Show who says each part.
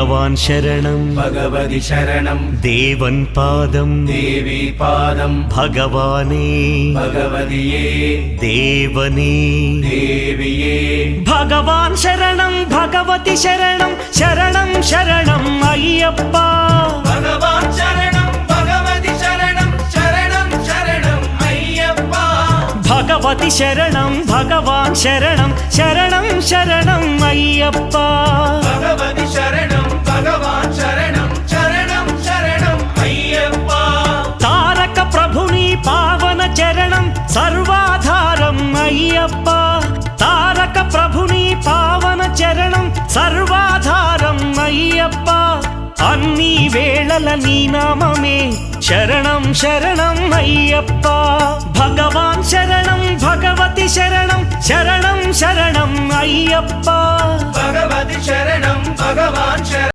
Speaker 1: भगवान् शरणं
Speaker 2: भगवति शरणं
Speaker 1: देवन् पादं
Speaker 2: देवी पादं
Speaker 1: भगवाने
Speaker 2: भगवदिये
Speaker 1: देवने
Speaker 2: देविये
Speaker 1: भगवान् शरणं भगवति शरणं शरणं शरणं अय्यप्पा
Speaker 2: भगवान् शरणं भगवति शरणं शरणं शरणं अय्यप्पा
Speaker 1: भगवति शरणं भगवान् शरणं शरणं शरणं अय्यप्पा
Speaker 2: भगवति शरणं भगवान् शरणं शरणं शरणं अय्यप्पा
Speaker 1: तारक प्रभुनि पावन चरणं सर्वाधारं अय्यप्पा तारक प्रभुनि पावन चरणं सर्वाधारं अय्यप्पा अन्नी वेळల నీ నామమే శరణం శరణం అయ్యప్ప భగవాన్ శరణం భగవతి శరణం శరణం శరణం అయ్యప్ప
Speaker 2: भगवति शरणं भगवान् शरणं